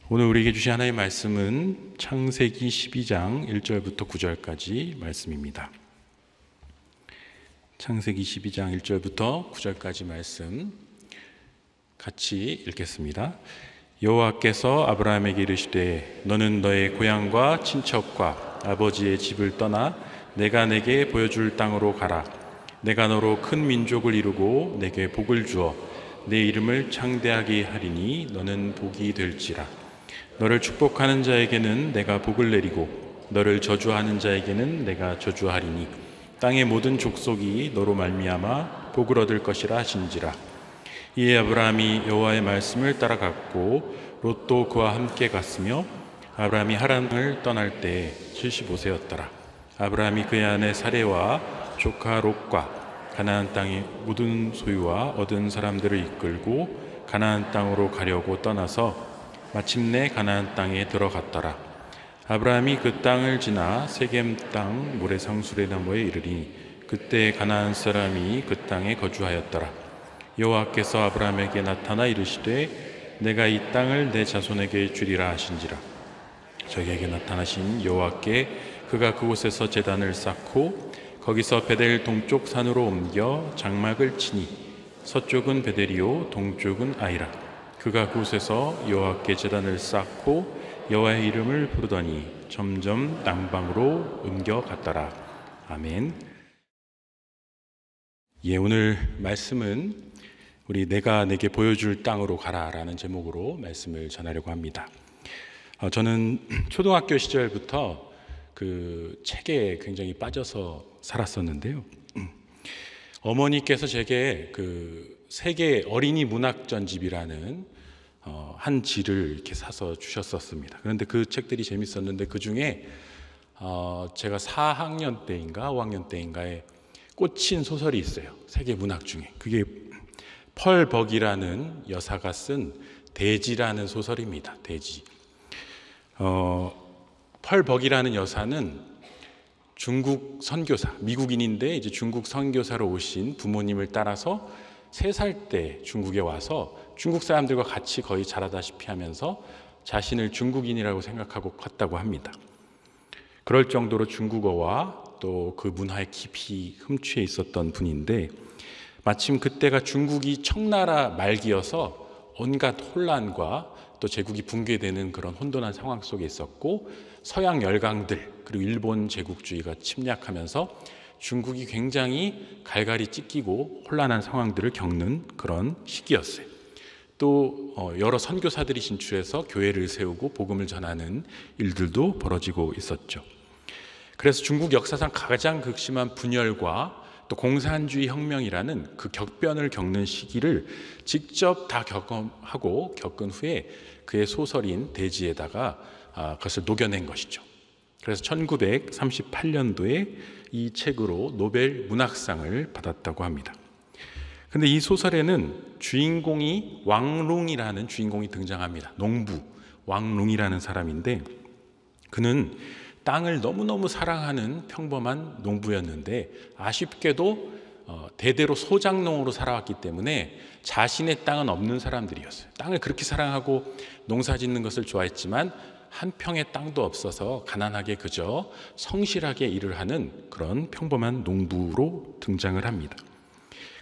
오늘 우리에게 주신 하나님의 말씀은 창세기 12장 1절부터 9절까지 말씀입니다. 창세기 12장 1절부터 9절까지 말씀 같이 읽겠습니다. 여호와께서 아브라함에게 이르시되 너는 너의 고향과 친척과 아버지의 집을 떠나 내가 내게 보여줄 땅으로 가라. 내가 너로 큰 민족을 이루고 내게 복을 주어 내 이름을 창대하게 하리니 너는 복이 될지라. 너를 축복하는 자에게는 내가 복을 내리고 너를 저주하는 자에게는 내가 저주하리니 땅의 모든 족속이 너로 말미암아 복을 얻을 것이라 하신지라. 이에 아브라함이 여호와의 말씀을 따라갔고 롯도 그와 함께 갔으며 아브라함이 하란을 떠날 때 75세였더라. 아브라함이 그의 아내 사레와 조카 롯과 가나안 땅의 모든 소유와 얻은 사람들을 이끌고 가나안 땅으로 가려고 떠나서 마침내 가나안 땅에 들어갔더라. 아브라함이 그 땅을 지나 세겜 땅 모래상수레 너머에 이르니 그때 가나안 사람이 그 땅에 거주하였더라. 여호와께서 아브라함에게 나타나 이르시되 내가 이 땅을 내 자손에게 주리라 하신지라. 저에게 나타나신 여호와께 그가 그곳에서 제단을 쌓고 거기서 베델 동쪽 산으로 옮겨 장막을 치니 서쪽은 베델이요 동쪽은 아이라. 그가 그곳에서 여호와께 제단을 쌓고 여호와의 이름을 부르더니 점점 남방으로 옮겨갔더라. 아멘. 오늘 말씀은 우리 내가 내게 보여줄 땅으로 가라라는 제목으로 말씀을 전하려고 합니다. 저는 초등학교 시절부터 그 책에 굉장히 빠져서 살았었는데요. 어머니께서 제게 그 세계 어린이 문학 전집이라는 한 지를 이렇게 사서 주셨었습니다. 그런데 그 책들이 재밌었는데 그 중에 제가 4학년 때인가 5학년 때인가에 꽂힌 소설이 있어요. 세계 문학 중에. 그게 펄 버기라는 여사가 쓴 대지라는 소설입니다. 대지. 펄 버기라는 여사는 중국 선교사, 미국인인데 이제 중국 선교사로 오신 부모님을 따라서 3살 때 중국에 와서 중국 사람들과 같이 거의 자라다시피 하면서 자신을 중국인이라고 생각하고 컸다고 합니다. 그럴 정도로 중국어와 또 그 문화에 깊이 흠취해 있었던 분인데 마침 그때가 중국이 청나라 말기여서 온갖 혼란과 또 제국이 붕괴되는 그런 혼돈한 상황 속에 있었고 서양 열강들 그리고 일본 제국주의가 침략하면서 중국이 굉장히 갈갈이 찢기고 혼란한 상황들을 겪는 그런 시기였어요. 또 여러 선교사들이 진출해서 교회를 세우고 복음을 전하는 일들도 벌어지고 있었죠. 그래서 중국 역사상 가장 극심한 분열과 또 공산주의 혁명이라는 그 격변을 겪는 시기를 직접 다 경험하고 겪은 후에 그의 소설인 대지에다가 그것을 녹여낸 것이죠. 그래서 1938년도에 이 책으로 노벨 문학상을 받았다고 합니다. 근데 이 소설에는 주인공이 왕룽이라는 주인공이 등장합니다. 농부 왕룽이라는 사람인데 그는 땅을 너무너무 사랑하는 평범한 농부였는데 아쉽게도 대대로 소작농으로 살아왔기 때문에 자신의 땅은 없는 사람들이었어요. 땅을 그렇게 사랑하고 농사 짓는 것을 좋아했지만 한 평의 땅도 없어서 가난하게 그저 성실하게 일을 하는 그런 평범한 농부로 등장을 합니다.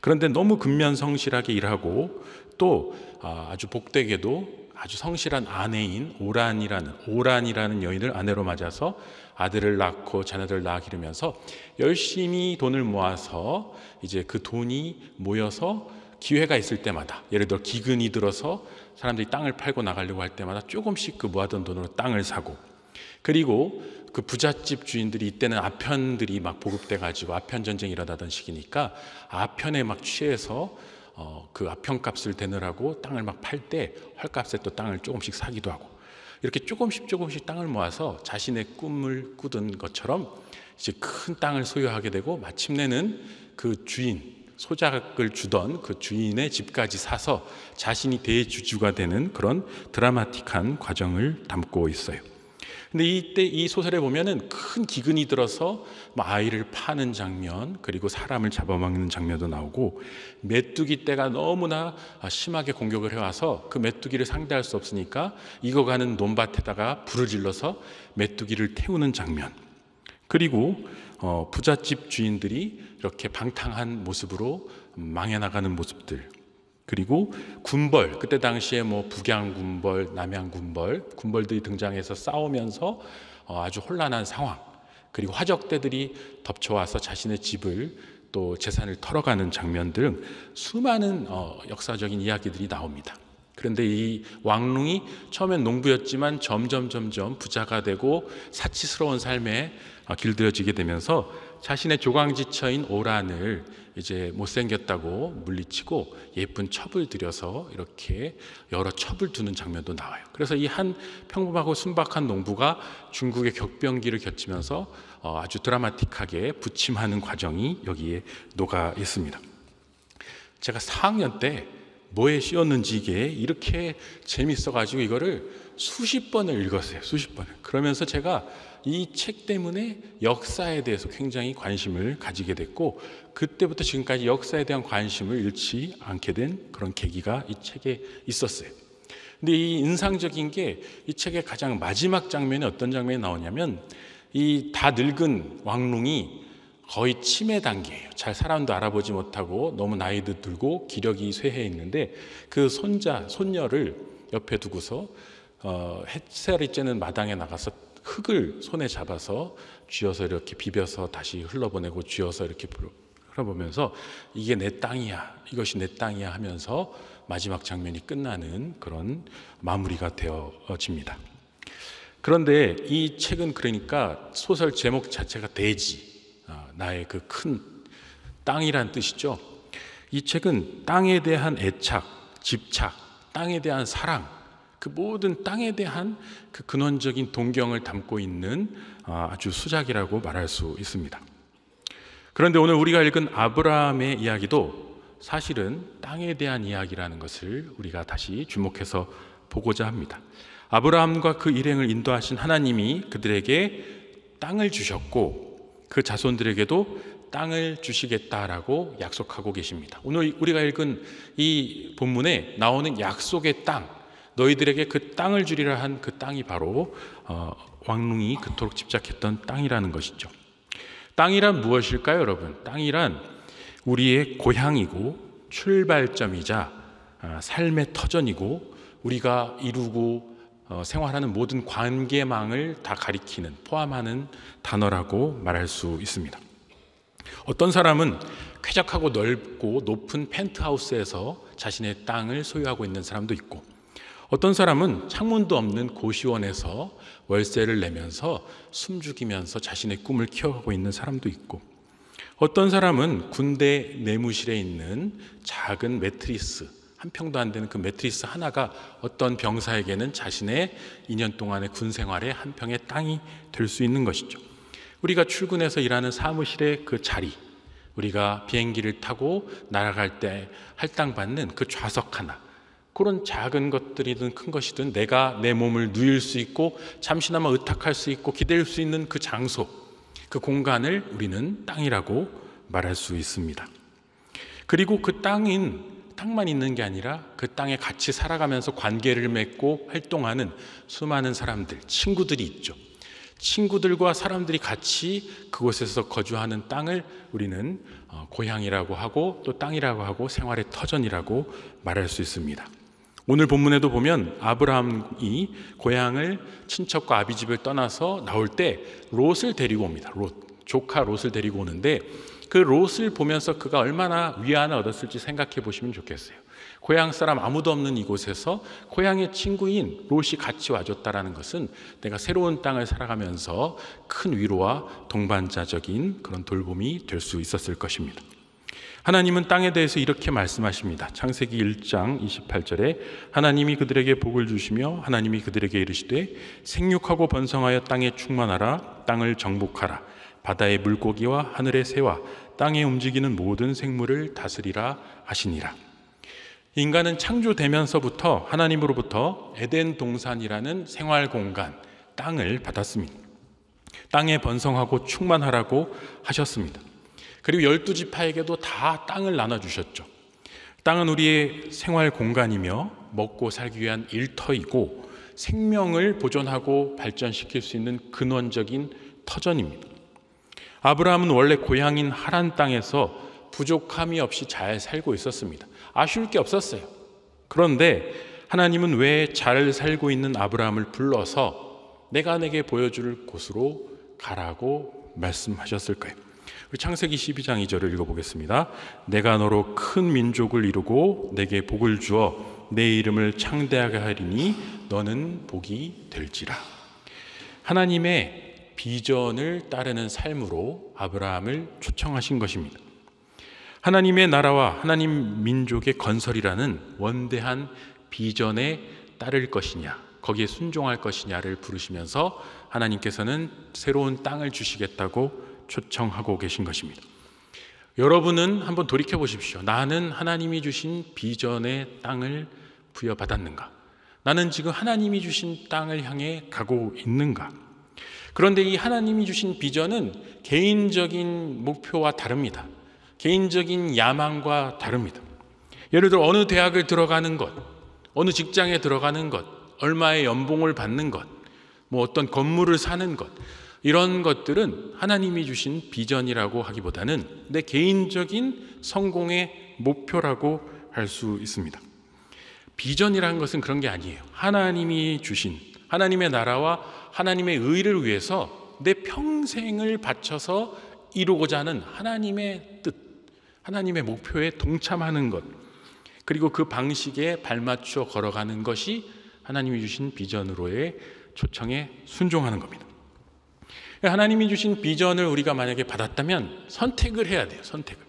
그런데 너무 근면성실하게 일하고 또 아주 복되게도 아주 성실한 아내인 오란이라는 여인을 아내로 맞아서 아들을 낳고 자녀들을 낳아 기르면서 열심히 돈을 모아서 이제 그 돈이 모여서 기회가 있을 때마다 예를 들어 기근이 들어서 사람들이 땅을 팔고 나가려고 할 때마다 조금씩 그 모아둔 돈으로 땅을 사고 그리고 그 부잣집 주인들이 이때는 아편들이 막 보급돼 가지고 아편 전쟁이 일어나던 시기니까 아편에 막 취해서 그 아편값을 대느라고 땅을 막 팔 때 헐값에 또 땅을 조금씩 사기도 하고 이렇게 조금씩 땅을 모아서 자신의 꿈을 꾸던 것처럼 이제 큰 땅을 소유하게 되고 마침내는 그 주인 소작을 주던 그 주인의 집까지 사서 자신이 대주주가 되는 그런 드라마틱한 과정을 담고 있어요. 근데 이때 이 소설에 보면은 큰 기근이 들어서 뭐 아이를 파는 장면, 그리고 사람을 잡아먹는 장면도 나오고, 메뚜기 떼가 너무나 심하게 공격을 해와서 그 메뚜기를 상대할 수 없으니까 익어가는 논밭에다가 불을 질러서 메뚜기를 태우는 장면, 그리고 부잣집 주인들이 이렇게 방탕한 모습으로 망해 나가는 모습들, 그리고 군벌, 그때 당시에 뭐 북양군벌, 남양군벌, 군벌들이 등장해서 싸우면서 아주 혼란한 상황, 그리고 화적대들이 덮쳐와서 자신의 집을 또 재산을 털어가는 장면 등 수많은 역사적인 이야기들이 나옵니다. 그런데 이 왕룽이 처음엔 농부였지만 점점 부자가 되고 사치스러운 삶에 길들여지게 되면서 자신의 조강지처인 오란을 이제 못생겼다고 물리치고 예쁜 첩을 들여서 이렇게 여러 첩을 두는 장면도 나와요. 그래서 이 한 평범하고 순박한 농부가 중국의 격변기를 겪으면서 아주 드라마틱하게 부침하는 과정이 여기에 녹아 있습니다. 제가 4학년 때 뭐에 씌웠는지 이게 이렇게 재밌어가지고 이거를 수십 번을 읽었어요. 수십 번을. 그러면서 제가 이 책 때문에 역사에 대해서 굉장히 관심을 가지게 됐고, 그때부터 지금까지 역사에 대한 관심을 잃지 않게 된 그런 계기가 이 책에 있었어요. 근데 이 인상적인 게 이 책의 가장 마지막 장면에 어떤 장면이 나오냐면, 이 다 늙은 왕룽이 거의 치매 단계예요. 잘 사람도 알아보지 못하고 너무 나이도 들고 기력이 쇠해 있는데, 그 손녀를 옆에 두고서 햇살이 쬐는 마당에 나가서 흙을 손에 잡아서 쥐어서 이렇게 비벼서 다시 흘러보내고 쥐어서 이렇게 흘러보면서 이게 내 땅이야, 이것이 내 땅이야 하면서 마지막 장면이 끝나는 그런 마무리가 되어집니다. 그런데 이 책은 그러니까 소설 제목 자체가 대지, 나의 그 큰 땅이란 뜻이죠. 이 책은 땅에 대한 애착, 집착, 땅에 대한 사랑, 그 모든 땅에 대한 그 근원적인 동경을 담고 있는 아주 수작이라고 말할 수 있습니다. 그런데 오늘 우리가 읽은 아브라함의 이야기도 사실은 땅에 대한 이야기라는 것을 우리가 다시 주목해서 보고자 합니다. 아브라함과 그 일행을 인도하신 하나님이 그들에게 땅을 주셨고 그 자손들에게도 땅을 주시겠다라고 약속하고 계십니다. 오늘 우리가 읽은 이 본문에 나오는 약속의 땅, 너희들에게 그 땅을 주리라 한 그 땅이 바로 왕룽이 그토록 집착했던 땅이라는 것이죠. 땅이란 무엇일까요, 여러분? 땅이란 우리의 고향이고 출발점이자 삶의 터전이고 우리가 이루고 생활하는 모든 관계망을 다 가리키는, 포함하는 단어라고 말할 수 있습니다. 어떤 사람은 쾌적하고 넓고 높은 펜트하우스에서 자신의 땅을 소유하고 있는 사람도 있고, 어떤 사람은 창문도 없는 고시원에서 월세를 내면서 숨죽이면서 자신의 꿈을 키워가고 있는 사람도 있고, 어떤 사람은 군대 내무실에 있는 작은 매트리스, 한 평도 안 되는 그 매트리스 하나가 어떤 병사에게는 자신의 2년 동안의 군 생활의 한 평의 땅이 될 수 있는 것이죠. 우리가 출근해서 일하는 사무실의 그 자리, 우리가 비행기를 타고 날아갈 때 할당받는 그 좌석 하나, 그런 작은 것들이든 큰 것이든 내가 내 몸을 누일 수 있고 잠시나마 의탁할 수 있고 기댈 수 있는 그 장소, 그 공간을 우리는 땅이라고 말할 수 있습니다. 그리고 그 땅만 있는 게 아니라 그 땅에 같이 살아가면서 관계를 맺고 활동하는 수많은 사람들, 친구들이 있죠. 친구들과 사람들이 같이 그곳에서 거주하는 땅을 우리는 고향이라고 하고 또 땅이라고 하고 생활의 터전이라고 말할 수 있습니다. 오늘 본문에도 보면 아브라함이 고향을, 친척과 아비집을 떠나서 나올 때 롯을 데리고 옵니다. 조카 롯을 데리고 오는데 그 롯을 보면서 그가 얼마나 위안을 얻었을지 생각해 보시면 좋겠어요. 고향 사람 아무도 없는 이곳에서 고향의 친구인 롯이 같이 와줬다라는 것은 내가 새로운 땅을 살아가면서 큰 위로와 동반자적인 그런 돌봄이 될 수 있었을 것입니다. 하나님은 땅에 대해서 이렇게 말씀하십니다. 창세기 1장 28절에 하나님이 그들에게 복을 주시며 하나님이 그들에게 이르시되 생육하고 번성하여 땅에 충만하라, 땅을 정복하라, 바다의 물고기와 하늘의 새와 땅에 움직이는 모든 생물을 다스리라 하시니라. 인간은 창조되면서부터 하나님으로부터 에덴 동산이라는 생활 공간, 땅을 받았습니다. 땅에 번성하고 충만하라고 하셨습니다. 그리고 12지파에게도 다 땅을 나눠주셨죠. 땅은 우리의 생활 공간이며 먹고 살기 위한 일터이고 생명을 보존하고 발전시킬 수 있는 근원적인 터전입니다. 아브라함은 원래 고향인 하란 땅에서 부족함이 없이 잘 살고 있었습니다. 아쉬울 게 없었어요. 그런데 하나님은 왜 잘 살고 있는 아브라함을 불러서 내가 내게 보여줄 곳으로 가라고 말씀하셨을까요? 우리 창세기 12장 2절을 읽어보겠습니다. 내가 너로 큰 민족을 이루고 내게 복을 주어 내 이름을 창대하게 하리니 너는 복이 될지라. 하나님의 비전을 따르는 삶으로 아브라함을 초청하신 것입니다. 하나님의 나라와 하나님 민족의 건설이라는 원대한 비전에 따를 것이냐, 거기에 순종할 것이냐를 부르시면서 하나님께서는 새로운 땅을 주시겠다고 초청하고 계신 것입니다. 여러분은 한번 돌이켜 보십시오. 나는 하나님이 주신 비전의 땅을 부여받았는가? 나는 지금 하나님이 주신 땅을 향해 가고 있는가? 그런데 이 하나님이 주신 비전은 개인적인 목표와 다릅니다. 개인적인 야망과 다릅니다. 예를 들어 어느 대학을 들어가는 것, 어느 직장에 들어가는 것, 얼마의 연봉을 받는 것, 뭐 어떤 건물을 사는 것, 이런 것들은 하나님이 주신 비전이라고 하기보다는 내 개인적인 성공의 목표라고 할 수 있습니다. 비전이라는 것은 그런 게 아니에요. 하나님이 주신 하나님의 나라와 하나님의 의를 위해서 내 평생을 바쳐서 이루고자 하는 하나님의 뜻, 하나님의 목표에 동참하는 것, 그리고 그 방식에 발맞춰 걸어가는 것이 하나님이 주신 비전으로의 초청에 순종하는 겁니다. 하나님이 주신 비전을 우리가 만약에 받았다면 선택을 해야 돼요. 선택을.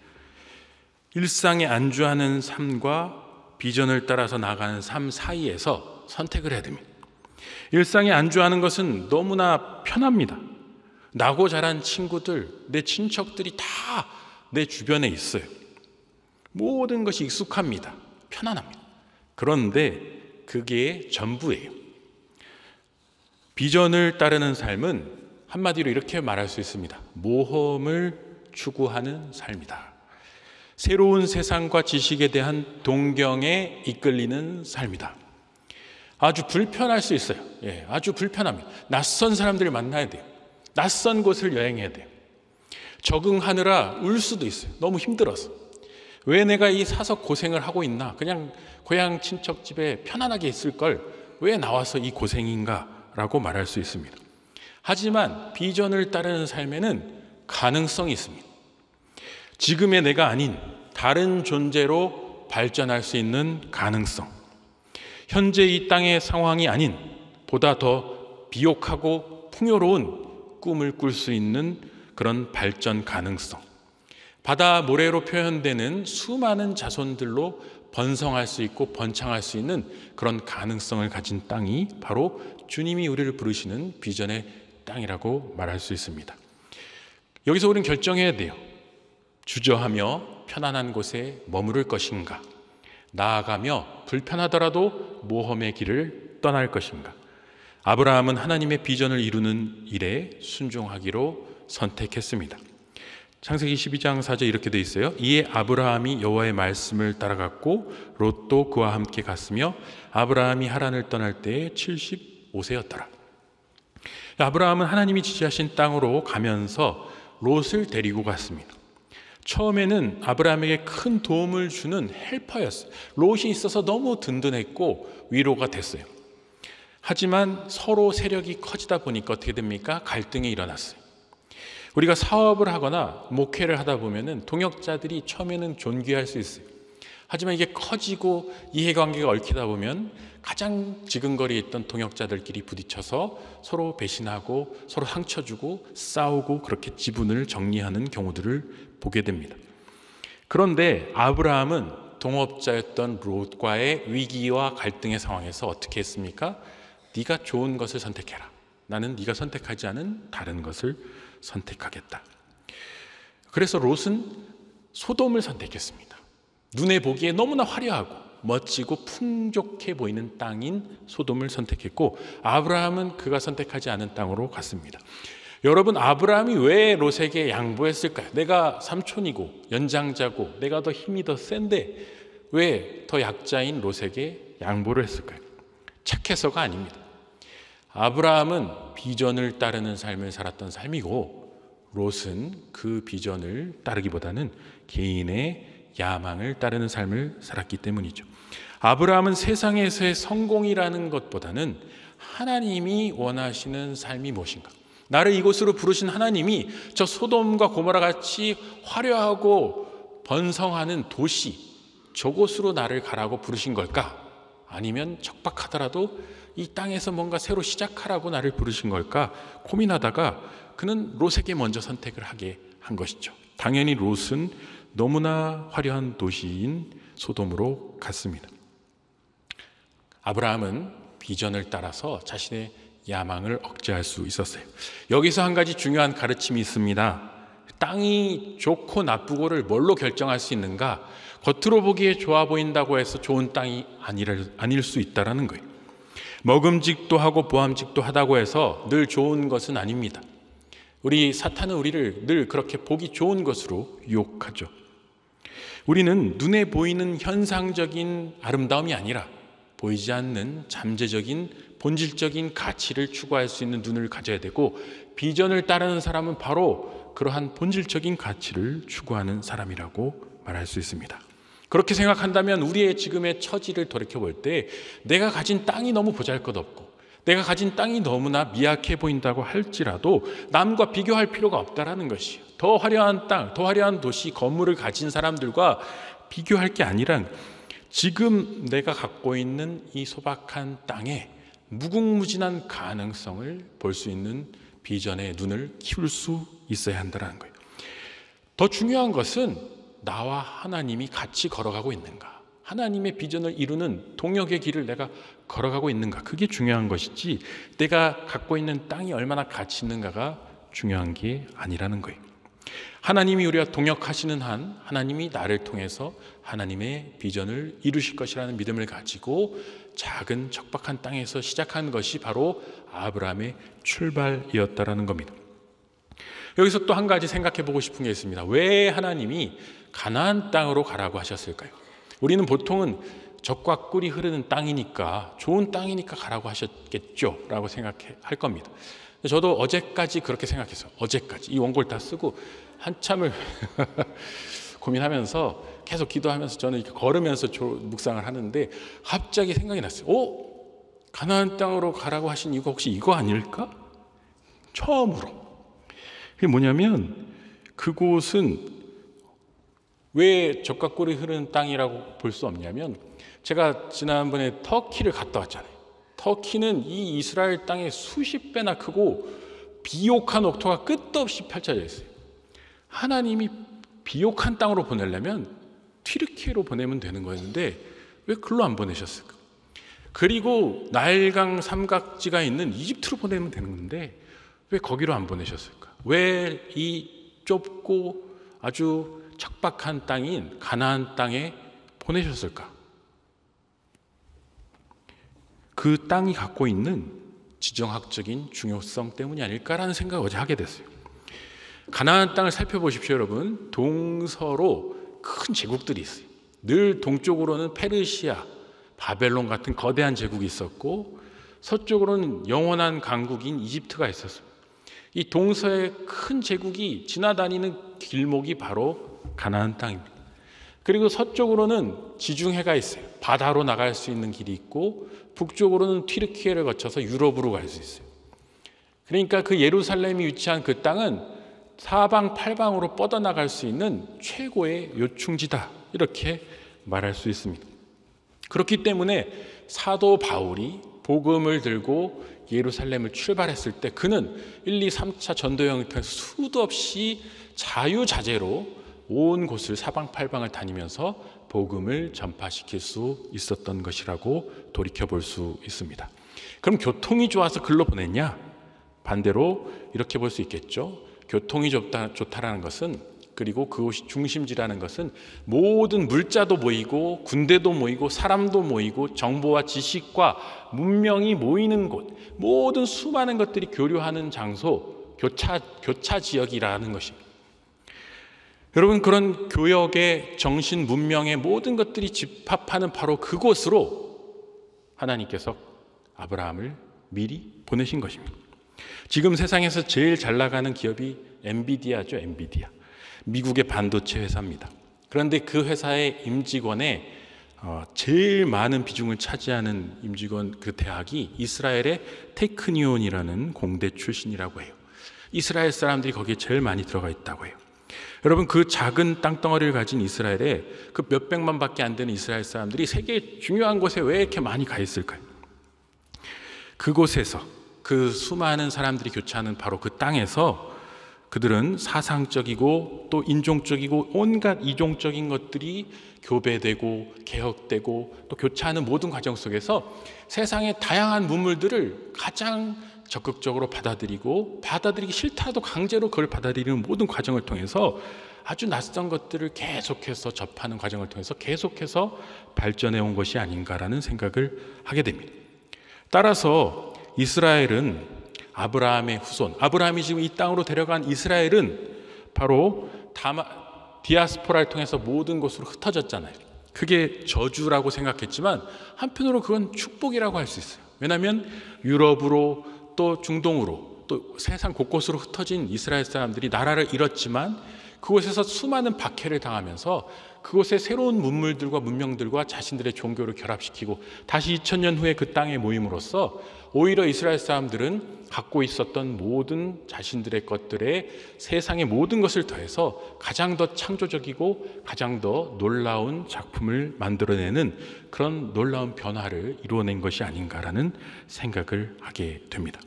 일상에 안주하는 삶과 비전을 따라서 나가는 삶 사이에서 선택을 해야 됩니다. 일상에 안주하는 것은 너무나 편합니다. 나고 자란 친구들, 내 친척들이 다 내 주변에 있어요. 모든 것이 익숙합니다. 편안합니다. 그런데 그게 전부예요. 비전을 따르는 삶은 한마디로 이렇게 말할 수 있습니다. 모험을 추구하는 삶이다. 새로운 세상과 지식에 대한 동경에 이끌리는 삶이다. 아주 불편할 수 있어요. 아주 불편합니다. 낯선 사람들을 만나야 돼요. 낯선 곳을 여행해야 돼요. 적응하느라 울 수도 있어요. 너무 힘들어서. 왜 내가 이 사서 고생을 하고 있나? 그냥 고향 친척 집에 편안하게 있을 걸 왜 나와서 이 고생인가? 라고 말할 수 있습니다. 하지만 비전을 따르는 삶에는 가능성이 있습니다. 지금의 내가 아닌 다른 존재로 발전할 수 있는 가능성. 현재 이 땅의 상황이 아닌 보다 더 비옥하고 풍요로운 꿈을 꿀 수 있는 그런 발전 가능성. 바다 모래로 표현되는 수많은 자손들로 번성할 수 있고 번창할 수 있는 그런 가능성을 가진 땅이 바로 주님이 우리를 부르시는 비전의 땅이라고 말할 수 있습니다. 여기서 우리는 결정해야 돼요. 주저하며 편안한 곳에 머무를 것인가? 나아가며 불편하더라도 모험의 길을 떠날 것인가? 아브라함은 하나님의 비전을 이루는 일에 순종하기로 선택했습니다. 창세기 12장 4절 이렇게 돼 있어요. 이에 아브라함이 여호와의 말씀을 따라갔고 롯도 그와 함께 갔으며 아브라함이 하란을 떠날 때에 75세였더라. 아브라함은 하나님이 지시하신 땅으로 가면서 롯을 데리고 갔습니다. 처음에는 아브라함에게 큰 도움을 주는 헬퍼였어요. 롯이 있어서 너무 든든했고 위로가 됐어요. 하지만 서로 세력이 커지다 보니까 어떻게 됩니까? 갈등이 일어났어요. 우리가 사업을 하거나 목회를 하다 보면은 동역자들이 처음에는 존귀할 수 있어요. 하지만 이게 커지고 이해관계가 얽히다 보면 가장 지근거리에 있던 동역자들끼리 부딪혀서 서로 배신하고 서로 상처 주고 싸우고 그렇게 지분을 정리하는 경우들을 보게 됩니다. 그런데 아브라함은 동업자였던 롯과의 위기와 갈등의 상황에서 어떻게 했습니까? 네가 좋은 것을 선택해라. 나는 네가 선택하지 않은 다른 것을 선택하겠다. 그래서 롯은 소돔을 선택했습니다. 눈에 보기에 너무나 화려하고 멋지고 풍족해 보이는 땅인 소돔을 선택했고, 아브라함은 그가 선택하지 않은 땅으로 갔습니다. 여러분, 아브라함이 왜 롯에게 양보했을까요? 내가 삼촌이고 연장자고 내가 더 힘이 더 센데 왜 더 약자인 롯에게 양보를 했을까요? 착해서가 아닙니다. 아브라함은 비전을 따르는 삶을 살았던 삶이고, 롯은 그 비전을 따르기보다는 개인의 야망을 따르는 삶을 살았기 때문이죠. 아브라함은 세상에서의 성공이라는 것보다는 하나님이 원하시는 삶이 무엇인가, 나를 이곳으로 부르신 하나님이 저 소돔과 고모라 같이 화려하고 번성하는 도시, 저곳으로 나를 가라고 부르신 걸까? 아니면 척박하더라도 이 땅에서 뭔가 새로 시작하라고 나를 부르신 걸까 고민하다가 그는 롯에게 먼저 선택을 하게 한 것이죠. 당연히 롯은 너무나 화려한 도시인 소돔으로 갔습니다. 아브라함은 비전을 따라서 자신의 야망을 억제할 수 있었어요. 여기서 한 가지 중요한 가르침이 있습니다. 땅이 좋고 나쁘고를 뭘로 결정할 수 있는가? 겉으로 보기에 좋아 보인다고 해서 좋은 땅이 아닐 수 있다는 거예요. 먹음직도 하고 보암직도 하다고 해서 늘 좋은 것은 아닙니다. 사탄은 우리를 늘 그렇게 보기 좋은 것으로 유혹하죠. 우리는 눈에 보이는 현상적인 아름다움이 아니라 보이지 않는 잠재적인 본질적인 가치를 추구할 수 있는 눈을 가져야 되고, 비전을 따르는 사람은 바로 그러한 본질적인 가치를 추구하는 사람이라고 말할 수 있습니다. 그렇게 생각한다면 우리의 지금의 처지를 돌이켜볼 때 내가 가진 땅이 너무 보잘것없고 내가 가진 땅이 너무나 미약해 보인다고 할지라도 남과 비교할 필요가 없다라는 것이에요. 더 화려한 땅, 더 화려한 도시, 건물을 가진 사람들과 비교할 게 아니라 지금 내가 갖고 있는 이 소박한 땅에 무궁무진한 가능성을 볼 수 있는 비전의 눈을 키울 수 있어야 한다는 거예요. 더 중요한 것은 나와 하나님이 같이 걸어가고 있는가, 하나님의 비전을 이루는 동역의 길을 내가 걸어가고 있는가, 그게 중요한 것이지 내가 갖고 있는 땅이 얼마나 가치 있는가가 중요한 게 아니라는 거예요. 하나님이 우리와 동역하시는 한 하나님이 나를 통해서 하나님의 비전을 이루실 것이라는 믿음을 가지고 작은 척박한 땅에서 시작한 것이 바로 아브라함의 출발이었다라는 겁니다. 여기서 또 한 가지 생각해 보고 싶은 게 있습니다. 왜 하나님이 가나안 땅으로 가라고 하셨을까요? 우리는 보통은 젖과 꿀이 흐르는 땅이니까, 좋은 땅이니까 가라고 하셨겠죠 라고 생각할 겁니다. 저도 어제까지 그렇게 생각했어요. 어제까지 이 원고를 다 쓰고 한참을 고민하면서 계속 기도하면서 저는 이렇게 걸으면서 묵상을 하는데 갑자기 생각이 났어요. 가나안 땅으로 가라고 하신 이유가 혹시 이거 아닐까? 처음으로. 그게 뭐냐면 그곳은 왜 젖과 꿀이 흐르는 땅이라고 볼 수 없냐면, 제가 지난번에 터키를 갔다 왔잖아요. 터키는 이 이스라엘 땅에 수십 배나 크고 비옥한 옥토가 끝도 없이 펼쳐져 있어요. 하나님이 비옥한 땅으로 보내려면 튀르키예로 보내면 되는 거였는데 왜 글로 안 보내셨을까? 그리고 나일강 삼각지가 있는 이집트로 보내면 되는 건데 왜 거기로 안 보내셨을까? 왜 이 좁고 아주 척박한 땅인 가나안 땅에 보내셨을까? 그 땅이 갖고 있는 지정학적인 중요성 때문이 아닐까라는 생각을 어제 하게 됐어요. 가나안 땅을 살펴보십시오, 여러분. 동서로 큰 제국들이 있어요. 늘 동쪽으로는 페르시아, 바벨론 같은 거대한 제국이 있었고, 서쪽으로는 영원한 강국인 이집트가 있었습니다. 이 동서의 큰 제국이 지나다니는 길목이 바로 가나안 땅입니다. 그리고 서쪽으로는 지중해가 있어요. 바다로 나갈 수 있는 길이 있고, 북쪽으로는 튀르키예를 거쳐서 유럽으로 갈 수 있어요. 그러니까 그 예루살렘이 위치한 그 땅은 사방팔방으로 뻗어나갈 수 있는 최고의 요충지다, 이렇게 말할 수 있습니다. 그렇기 때문에 사도 바울이 복음을 들고 예루살렘을 출발했을 때 그는 1, 2, 3차 전도 여행을 통해서 수도 없이 자유자재로 온 곳을 사방팔방을 다니면서 복음을 전파시킬 수 있었던 것이라고 돌이켜 볼 수 있습니다. 그럼 교통이 좋아서 글로 보냈냐? 반대로 이렇게 볼 수 있겠죠. 교통이 좋다라는 것은 그리고 그곳이 중심지라는 것은 모든 물자도 모이고 군대도 모이고 사람도 모이고 정보와 지식과 문명이 모이는 곳, 모든 수많은 것들이 교류하는 장소, 교차 지역이라는 것입니다. 여러분, 그런 교역의 정신, 문명의 모든 것들이 집합하는 바로 그곳으로 하나님께서 아브라함을 미리 보내신 것입니다. 지금 세상에서 제일 잘 나가는 기업이 엔비디아죠. 엔비디아. 미국의 반도체 회사입니다. 그런데 그 회사의 임직원의 제일 많은 비중을 차지하는 임직원, 그 대학이 이스라엘의 테크니온이라는 공대 출신이라고 해요. 이스라엘 사람들이 거기에 제일 많이 들어가 있다고 해요. 여러분, 그 작은 땅덩어리를 가진 이스라엘에 그 몇백만 밖에 안 되는 이스라엘 사람들이 세계 중요한 곳에 왜 이렇게 많이 가 있을까요? 그곳에서, 그 수많은 사람들이 교차하는 바로 그 땅에서 그들은 사상적이고 또 인종적이고 온갖 이종적인 것들이 교배되고 개혁되고 또 교차하는 모든 과정 속에서 세상의 다양한 문물들을 가장 적극적으로 받아들이고, 받아들이기 싫다도 강제로 그걸 받아들이는 모든 과정을 통해서 아주 낯선 것들을 계속해서 접하는 과정을 통해서 계속해서 발전해 온 것이 아닌가라는 생각을 하게 됩니다. 따라서 이스라엘은 아브라함의 후손, 아브라함이 지금 이 땅으로 데려간 이스라엘은 바로 디아스포라를 통해서 모든 곳으로 흩어졌잖아요. 그게 저주라고 생각했지만 한편으로 그건 축복이라고 할 수 있어요. 왜냐하면 유럽으로 또 중동으로 또 세상 곳곳으로 흩어진 이스라엘 사람들이 나라를 잃었지만 그곳에서 수많은 박해를 당하면서 그곳에 새로운 문물들과 문명들과 자신들의 종교를 결합시키고 다시 2000년 후에 그 땅에 모임으로써 오히려 이스라엘 사람들은 갖고 있었던 모든 자신들의 것들에 세상의 모든 것을 더해서 가장 더 창조적이고 가장 더 놀라운 작품을 만들어내는 그런 놀라운 변화를 이루어낸 것이 아닌가라는 생각을 하게 됩니다.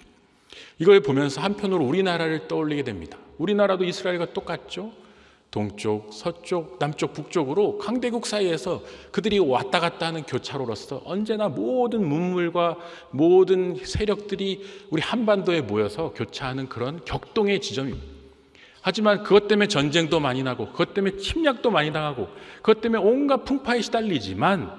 이걸 보면서 한편으로 우리나라를 떠올리게 됩니다. 우리나라도 이스라엘과 똑같죠. 동쪽, 서쪽, 남쪽, 북쪽으로 강대국 사이에서 그들이 왔다 갔다 하는 교차로로서 언제나 모든 문물과 모든 세력들이 우리 한반도에 모여서 교차하는 그런 격동의 지점입니다. 하지만 그것 때문에 전쟁도 많이 나고 그것 때문에 침략도 많이 당하고 그것 때문에 온갖 풍파에 시달리지만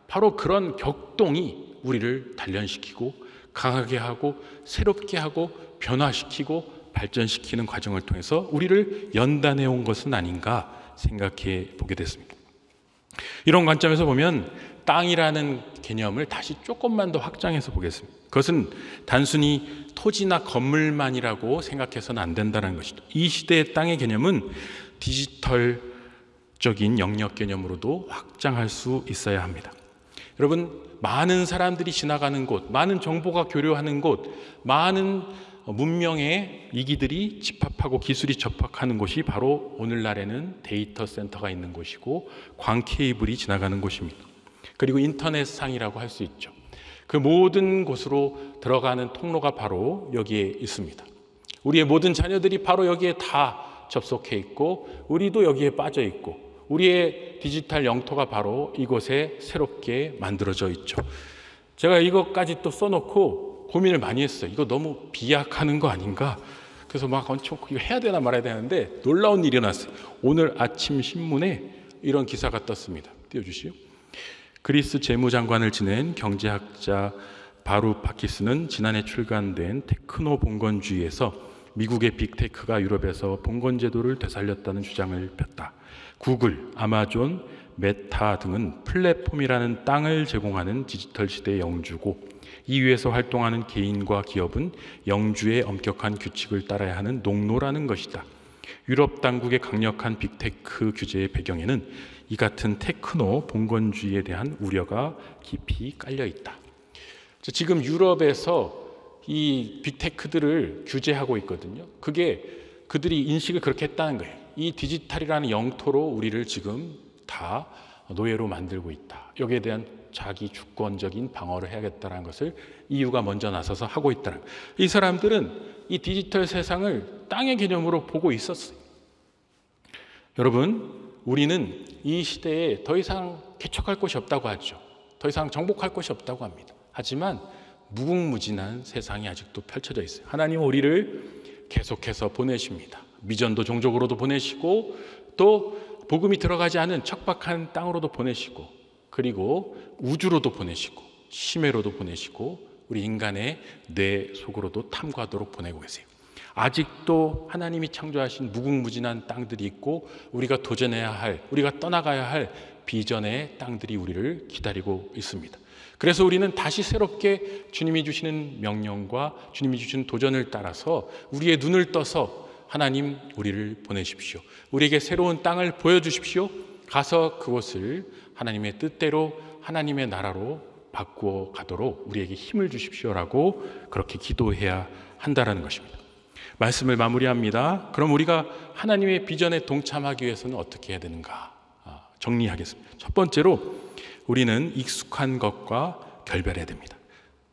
바로 그런 격동이 우리를 단련시키고 강하게 하고 새롭게 하고 변화시키고 발전시키는 과정을 통해서 우리를 연단해 온 것은 아닌가 생각해 보게 됐습니다. 이런 관점에서 보면 땅이라는 개념을 다시 조금만 더 확장해서 보겠습니다. 그것은 단순히 토지나 건물만이라고 생각해서는 안 된다는 것이죠. 이 시대의 땅의 개념은 디지털적인 영역 개념으로도 확장할 수 있어야 합니다. 여러분, 많은 사람들이 지나가는 곳, 많은 정보가 교류하는 곳, 많은 문명의 이기들이 집합하고 기술이 접합하는 곳이 바로 오늘날에는 데이터 센터가 있는 곳이고 광 케이블이 지나가는 곳입니다. 그리고 인터넷상이라고 할 수 있죠. 그 모든 곳으로 들어가는 통로가 바로 여기에 있습니다. 우리의 모든 자녀들이 바로 여기에 다 접속해 있고 우리도 여기에 빠져 있고 우리의 디지털 영토가 바로 이곳에 새롭게 만들어져 있죠. 제가 이것까지 또 써놓고 고민을 많이 했어요. 이거 너무 비약하는 거 아닌가? 그래서 막 엄청 이거 해야 되나 말아야 되는데 놀라운 일이 일어났어요. 오늘 아침 신문에 이런 기사가 떴습니다. 띄워주시오. 그리스 재무장관을 지낸 경제학자 바루파키스는 지난해 출간된 테크노 봉건주의에서 미국의 빅테크가 유럽에서 봉건제도를 되살렸다는 주장을 폈다. 구글, 아마존, 메타 등은 플랫폼이라는 땅을 제공하는 디지털 시대의 영주고 이 위에서 활동하는 개인과 기업은 영주의 엄격한 규칙을 따라야 하는 농노라는 것이다. 유럽 당국의 강력한 빅테크 규제의 배경에는 이 같은 테크노 봉건주의에 대한 우려가 깊이 깔려 있다. 지금 유럽에서 이 빅테크들을 규제하고 있거든요. 그게 그들이 인식을 그렇게 했다는 거예요. 이 디지털이라는 영토로 우리를 지금 다 노예로 만들고 있다. 여기에 대한 자기 주권적인 방어를 해야겠다는 것을 EU가 먼저 나서서 하고 있다는 거예요. 이 사람들은 이 디지털 세상을 땅의 개념으로 보고 있었어요. 여러분, 우리는 이 시대에 더 이상 개척할 곳이 없다고 하죠. 더 이상 정복할 곳이 없다고 합니다. 하지만 무궁무진한 세상이 아직도 펼쳐져 있어요. 하나님은 우리를 계속해서 보내십니다. 미전도 종족으로도 보내시고 또 복음이 들어가지 않은 척박한 땅으로도 보내시고 그리고 우주로도 보내시고 심해로도 보내시고 우리 인간의 뇌 속으로도 탐구하도록 보내고 계세요. 아직도 하나님이 창조하신 무궁무진한 땅들이 있고 우리가 도전해야 할, 우리가 떠나가야 할 비전의 땅들이 우리를 기다리고 있습니다. 그래서 우리는 다시 새롭게 주님이 주시는 명령과 주님이 주시는 도전을 따라서 우리의 눈을 떠서 하나님 우리를 보내십시오. 우리에게 새로운 땅을 보여주십시오. 가서 그곳을 하나님의 뜻대로 하나님의 나라로 바꾸어 가도록 우리에게 힘을 주십시오라고 그렇게 기도해야 한다는 것입니다. 말씀을 마무리합니다. 그럼 우리가 하나님의 비전에 동참하기 위해서는 어떻게 해야 되는가? 정리하겠습니다. 첫 번째로 우리는 익숙한 것과 결별해야 됩니다.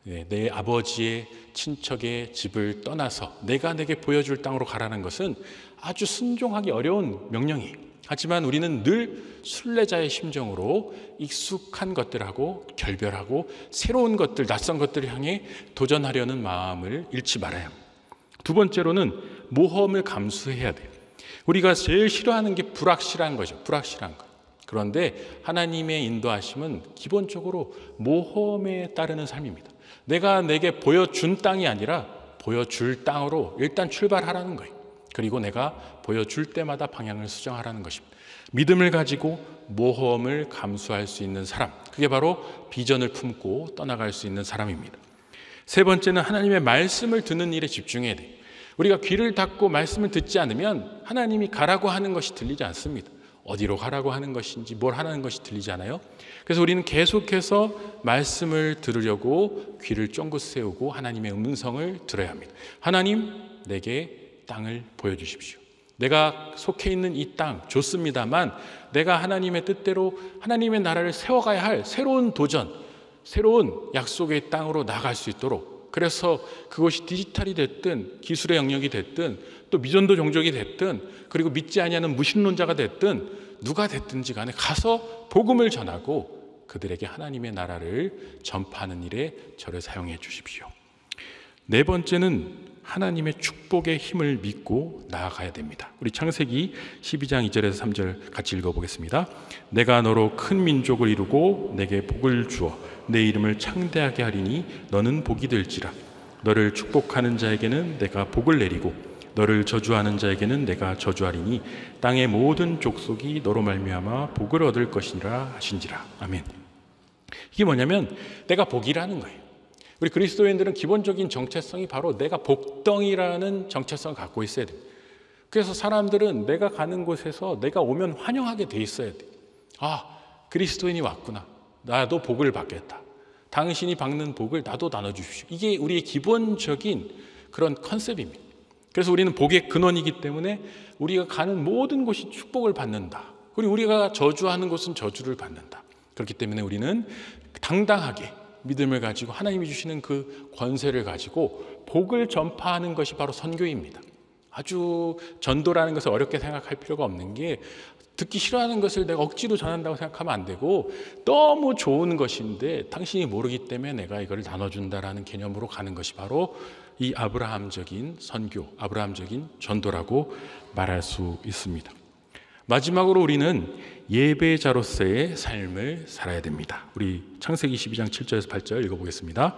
내 아버지의 친척의 집을 떠나서 내가 내게 보여줄 땅으로 가라는 것은 아주 순종하기 어려운 명령이에요. 하지만 우리는 늘 순례자의 심정으로 익숙한 것들하고 결별하고 새로운 것들, 낯선 것들을 향해 도전하려는 마음을 잃지 말아야 합니다. 두 번째로는 모험을 감수해야 돼요. 우리가 제일 싫어하는 게 불확실한 거죠. 불확실한 거. 그런데 하나님의 인도하심은 기본적으로 모험에 따르는 삶입니다. 내가 내게 보여준 땅이 아니라 보여줄 땅으로 일단 출발하라는 거예요. 그리고 내가 보여줄 때마다 방향을 수정하라는 것입니다. 믿음을 가지고 모험을 감수할 수 있는 사람, 그게 바로 비전을 품고 떠나갈 수 있는 사람입니다. 세 번째는 하나님의 말씀을 듣는 일에 집중해야 돼요. 우리가 귀를 닫고 말씀을 듣지 않으면 하나님이 가라고 하는 것이 들리지 않습니다. 어디로 가라고 하는 것인지 뭘 하라는 것이 들리지 않아요. 그래서 우리는 계속해서 말씀을 들으려고 귀를 쫑긋 세우고 하나님의 음성을 들어야 합니다. 하나님, 내게 땅을 보여주십시오. 내가 속해 있는 이 땅 좋습니다만 내가 하나님의 뜻대로 하나님의 나라를 세워가야 할 새로운 도전, 새로운 약속의 땅으로 나갈 수 있도록, 그래서 그것이 디지털이 됐든 기술의 영역이 됐든 또 미전도 종족이 됐든 그리고 믿지 아니하는 무신론자가 됐든 누가 됐든지 간에 가서 복음을 전하고 그들에게 하나님의 나라를 전파하는 일에 저를 사용해 주십시오. 네 번째는 하나님의 축복의 힘을 믿고 나아가야 됩니다. 우리 창세기 12장 2절에서 3절 같이 읽어보겠습니다. 내가 너로 큰 민족을 이루고 내게 복을 주어 내 이름을 창대하게 하리니 너는 복이 될지라. 너를 축복하는 자에게는 내가 복을 내리고 너를 저주하는 자에게는 내가 저주하리니 땅의 모든 족속이 너로 말미암아 복을 얻을 것이니라 하신지라. 아멘. 이게 뭐냐면 내가 복이라는 거예요. 우리 그리스도인들은 기본적인 정체성이 바로 내가 복덩이라는 정체성을 갖고 있어야 돼요. 그래서 사람들은 내가 가는 곳에서 내가 오면 환영하게 돼 있어야 돼요. 아, 그리스도인이 왔구나. 나도 복을 받겠다. 당신이 받는 복을 나도 나눠주십시오. 이게 우리의 기본적인 그런 컨셉입니다. 그래서 우리는 복의 근원이기 때문에 우리가 가는 모든 곳이 축복을 받는다. 그리고 우리가 저주하는 곳은 저주를 받는다. 그렇기 때문에 우리는 당당하게 믿음을 가지고 하나님이 주시는 그 권세를 가지고 복을 전파하는 것이 바로 선교입니다. 아주 전도라는 것을 어렵게 생각할 필요가 없는 게 듣기 싫어하는 것을 내가 억지로 전한다고 생각하면 안 되고 너무 좋은 것인데 당신이 모르기 때문에 내가 이걸 나눠준다라는 개념으로 가는 것이 바로 이 아브라함적인 선교, 아브라함적인 전도라고 말할 수 있습니다. 마지막으로 우리는 예배자로서의 삶을 살아야 됩니다. 우리 창세기 12장 7절에서 8절 읽어보겠습니다.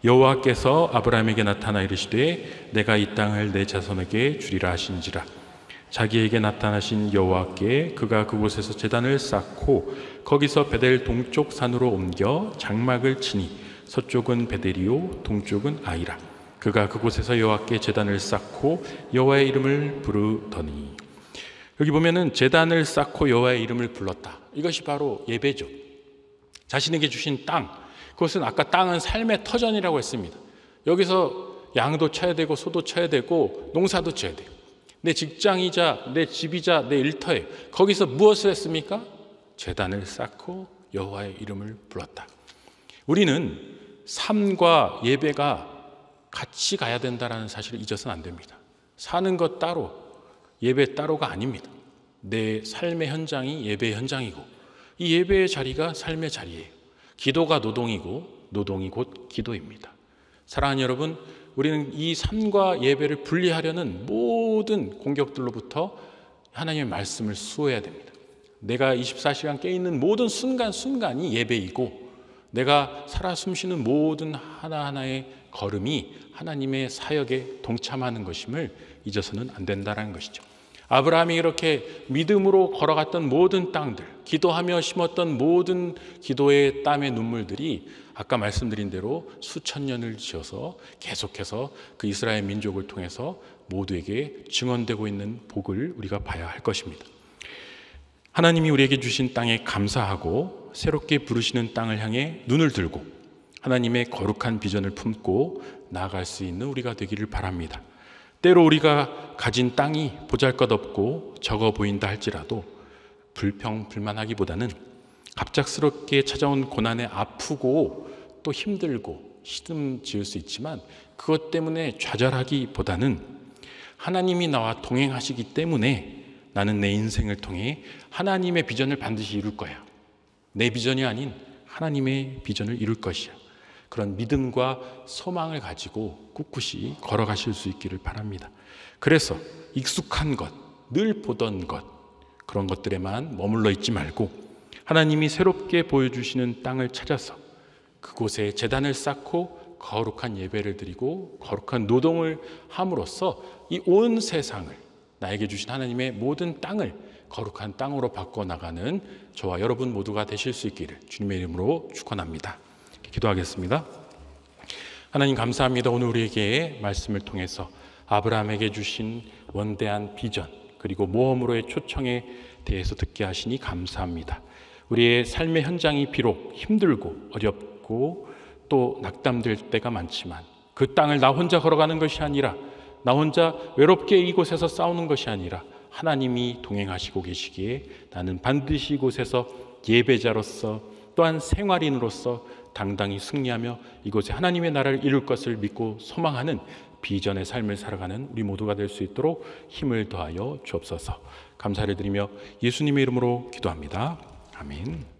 여호와께서 아브라함에게 나타나 이르시되 내가 이 땅을 내 자손에게 주리라 하신지라. 자기에게 나타나신 여호와께 그가 그곳에서 제단을 쌓고 거기서 베델 동쪽 산으로 옮겨 장막을 치니 서쪽은 베델이요 동쪽은 아이라. 그가 그곳에서 여호와께 제단을 쌓고 여호와의 이름을 부르더니. 여기 보면은 제단을 쌓고 여호와의 이름을 불렀다. 이것이 바로 예배죠. 자신에게 주신 땅, 그것은 아까 땅은 삶의 터전이라고 했습니다. 여기서 양도 쳐야 되고 소도 쳐야 되고 농사도 쳐야 돼요. 내 직장이자 내 집이자 내 일터에 거기서 무엇을 했습니까? 제단을 쌓고 여호와의 이름을 불렀다. 우리는 삶과 예배가 같이 가야 된다는 사실을 잊어서는 안 됩니다. 사는 것 따로, 예배 따로가 아닙니다. 내 삶의 현장이 예배의 현장이고 이 예배의 자리가 삶의 자리예요. 기도가 노동이고 노동이 곧 기도입니다. 사랑하는 여러분, 우리는 이 삶과 예배를 분리하려는 모든 공격들로부터 하나님의 말씀을 수호해야 됩니다. 내가 24시간 깨어있는 모든 순간순간이 예배이고 내가 살아 숨쉬는 모든 하나하나의 걸음이 하나님의 사역에 동참하는 것임을 잊어서는 안 된다는 것이죠. 아브라함이 이렇게 믿음으로 걸어갔던 모든 땅들, 기도하며 심었던 모든 기도의 땀의 눈물들이 아까 말씀드린 대로 수천 년을 지어서 계속해서 그 이스라엘 민족을 통해서 모두에게 증언되고 있는 복을 우리가 봐야 할 것입니다. 하나님이 우리에게 주신 땅에 감사하고 새롭게 부르시는 땅을 향해 눈을 들고 하나님의 거룩한 비전을 품고 나아갈 수 있는 우리가 되기를 바랍니다. 때로 우리가 가진 땅이 보잘것없고 적어 보인다 할지라도 불평불만하기보다는 갑작스럽게 찾아온 고난에 아프고 또 힘들고 시름지을 수 있지만 그것 때문에 좌절하기보다는 하나님이 나와 동행하시기 때문에 나는 내 인생을 통해 하나님의 비전을 반드시 이룰 거야. 내 비전이 아닌 하나님의 비전을 이룰 것이야. 그런 믿음과 소망을 가지고 꿋꿋이 걸어가실 수 있기를 바랍니다. 그래서 익숙한 것, 늘 보던 것, 그런 것들에만 머물러 있지 말고 하나님이 새롭게 보여주시는 땅을 찾아서 그곳에 제단을 쌓고 거룩한 예배를 드리고 거룩한 노동을 함으로써 이 온 세상을 나에게 주신 하나님의 모든 땅을 거룩한 땅으로 바꿔나가는 저와 여러분 모두가 되실 수 있기를 주님의 이름으로 축원합니다. 기도하겠습니다. 하나님 감사합니다. 오늘 우리에게 말씀을 통해서 아브라함에게 주신 원대한 비전 그리고 모험으로의 초청에 대해서 듣게 하시니 감사합니다. 우리의 삶의 현장이 비록 힘들고 어렵고 또 낙담될 때가 많지만 그 땅을 나 혼자 걸어가는 것이 아니라 나 혼자 외롭게 이곳에서 싸우는 것이 아니라 하나님이 동행하시고 계시기에 나는 반드시 이곳에서 예배자로서 또한 생활인으로서 당당히 승리하며 이곳에 하나님의 나라를 이룰 것을 믿고 소망하는 비전의 삶을 살아가는 우리 모두가 될 수 있도록 힘을 더하여 주옵소서. 감사를 드리며 예수님의 이름으로 기도합니다. 아멘.